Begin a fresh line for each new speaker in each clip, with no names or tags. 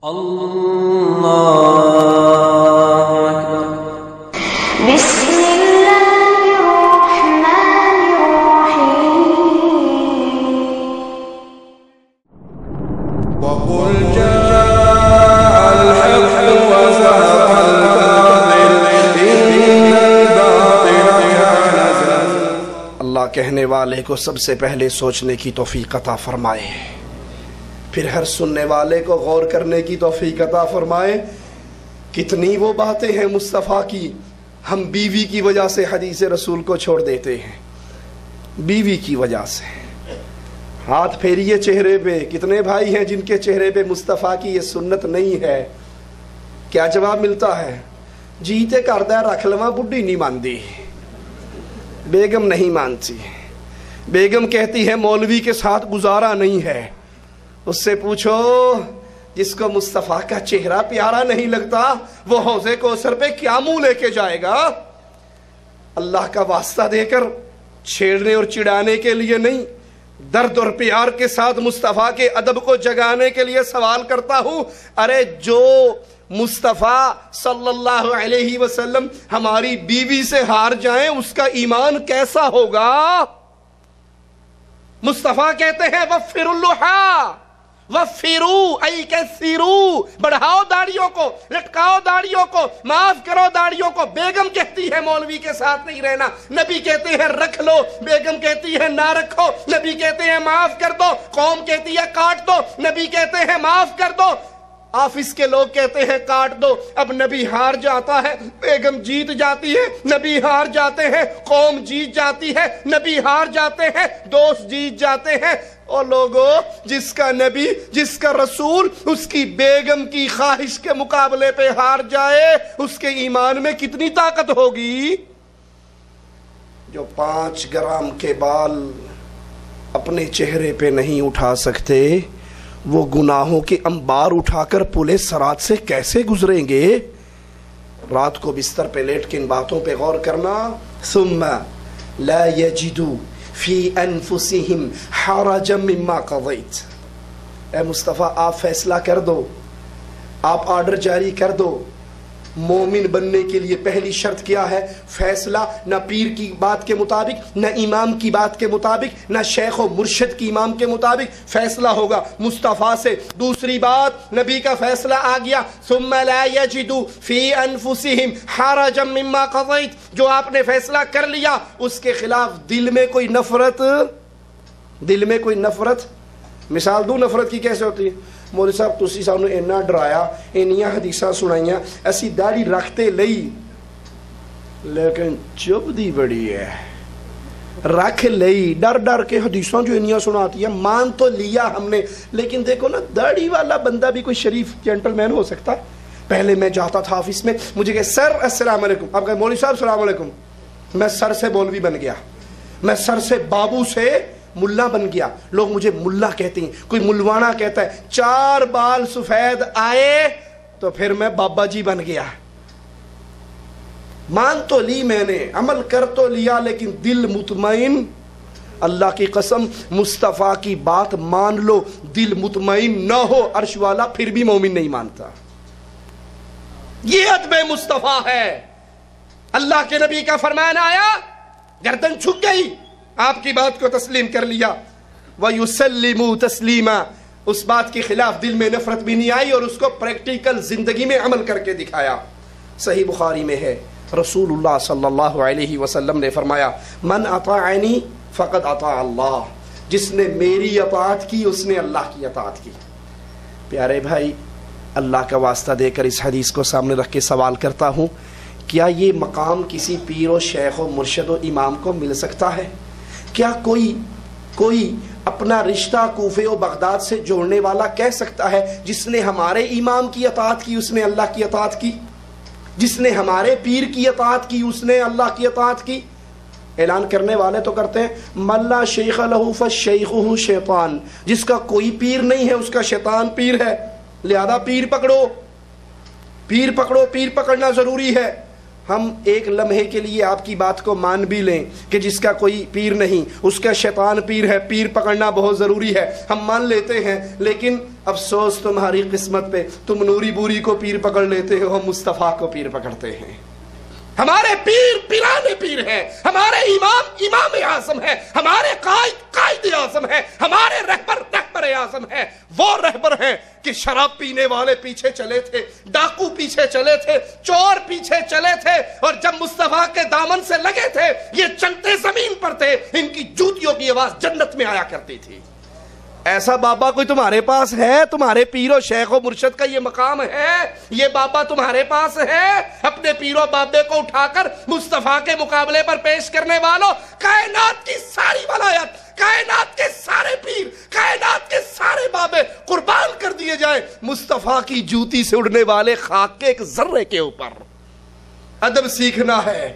اللہ اکبر۔
بسم اللہ الرحمن الرحیم۔
وقل جاء الحق وزهق الباطل إن الباطل كان زهوقا۔
اللہ کہنے والے کو سب سے پہلے سوچنے کی توفیق عطا فرمائے، پھر ہر سننے والے کو غور کرنے کی توفیق عطا فرمائے۔ کتنی وہ باتیں ہیں مصطفیٰ کی، ہم بیوی کی وجہ سے حدیث رسول کو چھوڑ دیتے ہیں، بیوی کی وجہ سے۔ ہاتھ پھیریے چہرے پہ، کتنے بھائی ہیں جن کے چہرے پہ مصطفیٰ کی یہ سنت نہیں ہے؟ کیا جواب ملتا ہے؟ جیتے کردہ رکھ لواں بڈھی نہیں ماندی، بیگم نہیں مانتی، بیگم کہتی ہے مولوی کے ساتھ گزارا نہیں ہے۔ اس سے پوچھو جس کو مصطفیٰ کا چہرہ پیارا نہیں لگتا وہ حوض کوثر پہ کیا منہ لے کے جائے گا؟ اللہ کا واسطہ دے کر چھیڑنے اور چڑھانے کے لیے نہیں، درد اور پیار کے ساتھ مصطفیٰ کے ادب کو جگانے کے لیے سوال کرتا ہوں۔ ارے جو مصطفیٰ صلی اللہ علیہ وسلم ہماری بیوی سے ہار جائیں اس کا ایمان کیسا ہوگا؟ مصطفیٰ کہتے ہیں وفر اللحا وفرو ای کثیرو، بڑھاؤ داڑیوں کو، لٹکاؤ داڑیوں کو، معاف کرو داڑیوں کو۔ بیگم کہتی ہے مولوی کے ساتھ نہیں رہنا، نبی کہتے ہیں رکھ لو، بیگم کہتی ہے نہ رکھو، نبی کہتے ہیں معاف کر دو، قوم کہتی ہے کاٹ دو، نبی کہتے ہیں معاف کر دو، آفس کے لوگ کہتے ہیں کاٹ دو۔ اب نبی ہار جاتا ہے، بیگم جیت جاتی ہے، نبی ہار جاتے ہیں، قوم جیت جاتی ہے، نبی ہار جاتے ہیں، دوست جیت جاتے ہیں۔ اور لوگوں، جس کا نبی، جس کا رسول اس کی بیگم کی خواہش کے مقابلے پہ ہار جائے اس کے ایمان میں کتنی طاقت ہوگی؟ جو 5 گرام کے بال اپنے چہرے پہ نہیں اٹھا سکتے وہ گناہوں کے انبار اٹھا کر پلے سرات سے کیسے گزریں گے؟ رات کو بستر پہ لیٹ کے ان باتوں پہ غور کرنا۔ ثم لا یجدوا فی انفسہم حرجا مما قضیت۔ اے مصطفیٰ آپ فیصلہ کر دو، آپ آرڈر جاری کر دو۔ مومن بننے کے لیے پہلی شرط کیا ہے؟ فیصلہ نہ پیر کی بات کے مطابق، نہ امام کی بات کے مطابق، نہ شیخ و مرشد کی امام کے مطابق، فیصلہ ہوگا مصطفیٰ سے۔ دوسری بات، نبی کا فیصلہ آ گیا، ثم لا یجدوا فی انفسہم حرجا مما قضیت۔ جو آپ نے فیصلہ کر لیا اس کے خلاف دل میں کوئی نفرت، دل میں کوئی نفرت۔ مثال دوں نفرت کی کیسے ہوتی ہے؟ مولوی صاحب تسی سانو اینا ڈرایا، اینیاں حدیثاں سنائیاں، ایسی داڑھی رکھتے لئی لیکن چب دی بڑی ہے، رکھ لئی ڈر ڈر کے حدیثاں جو اینیاں سناتی ہیں، مان تو لیا ہم نے، لیکن دیکھو نا داڑھی والا بندہ بھی کوئی شریف جینٹل مین ہو سکتا ہے۔ پہلے میں جاتا تھا آفس میں، مجھے کہے سر السلام علیکم، آپ کہے مولوی صاحب السلام علیکم، میں سر سے مولوی بن گیا، میں سر سے بابو سے ملا بن گیا، لوگ مجھے ملا کہتے ہیں، کوئی ملوانا کہتا ہے۔ 4 بال سفید آئے تو پھر میں بابا جی بن گیا۔ مان تو لی میں نے، عمل کر تو لیا، لیکن دل مطمئن۔ اللہ کی قسم مصطفیٰ کی بات مان لو، دل مطمئن نہ ہو عرش والا پھر بھی مومن نہیں مانتا۔ یہ ادب مصطفیٰ ہے۔ اللہ کے نبی کا فرمان آیا، گردن جھک گئی، آپ کی بات کو تسلیم کر لیا۔ وَيُسَلِّمُوا تَسْلِيمًا، اس بات کے خلاف دل میں نفرت بھی نہیں آئی اور اس کو پریکٹیکل زندگی میں عمل کر کے دکھایا۔ صحیح بخاری میں ہے، رسول اللہ صلی اللہ علیہ وسلم نے فرمایا من اطاعنی فقد اطاع اللہ، جس نے میری اطاعت کی اس نے اللہ کی اطاعت کی۔ پیارے بھائی، اللہ کا واسطہ دے کر اس حدیث کو سامنے رکھ کے سوال کرتا ہوں، کیا یہ مقام کسی پیر و شیخ و مرشد و امام کو مل سکتا ہے؟ کیا کوئی اپنا رشتہ کوفے و بغداد سے جوڑنے والا کہہ سکتا ہے جس نے ہمارے امام کی اطاعت کی اس نے اللہ کی اطاعت کی، جس نے ہمارے پیر کی اطاعت کی اس نے اللہ کی اطاعت کی؟ اعلان کرنے والے تو کرتے ہیں من لا شیخ لہ فشیخہ شیطان، جس کا کوئی پیر نہیں ہے اس کا شیطان پیر ہے، لہذا پیر پکڑو، پیر پکڑو، پیر پکڑنا ضروری ہے۔ ہم ایک لمحے کے لیے آپ کی بات کو مان بھی لیں کہ جس کا کوئی پیر نہیں اس کا شیطان پیر ہے، پیر پکڑنا بہت ضروری ہے، ہم مان لیتے ہیں، لیکن افسوس تمہاری قسمت پہ، تم نوری بوری کو پیر پکڑ لیتے ہو، ہم مصطفیٰ کو پیر پکڑتے ہیں۔ ہمارے پیر پیرانے پیر ہیں، ہمارے امام امام اعظم ہے، ہمارے قائد قائد اعظم ہے، ہمارے رہبر رہبر اعظم ہے۔ وہ رہبر ہیں کہ شراب پینے والے پیچھے چلے تھے، ڈاکو پیچھے چلے تھے، چور پیچھے چلے تھے، اور جب مصطفیٰ کے دامن سے لگے تھے یہ چلتے زمین پر تھے، ان کی جوتیوں کی آواز جنت میں آیا کرتی تھی۔ ایسا بابا کوئی تمہارے پاس ہے؟ تمہارے پیر و شیخ و مرشد کا یہ مقام ہے؟ یہ بابا تمہارے پاس ہے؟ اپنے پیر و بابے کو اٹھا کر مصطفیٰ کے مقابلے پر پیش کرنے والوں، کائنات کی ساری ولایت، کائنات کے سارے پیر، کائنات کے سارے بابے قربان کر دیے جائیں مصطفیٰ کی جوتی سے اڑنے والے خاک کے ایک ذرے کے اوپر۔ ادب سیکھنا ہے،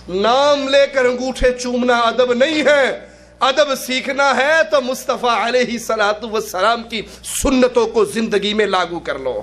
نام لے کر انگوٹھے چومنا ادب نہیں ہے۔ ادب سیکھنا ہے تو مصطفیٰ علیہ الصلوۃ والسلام کی سنتوں کو زندگی میں لاگو کر لو۔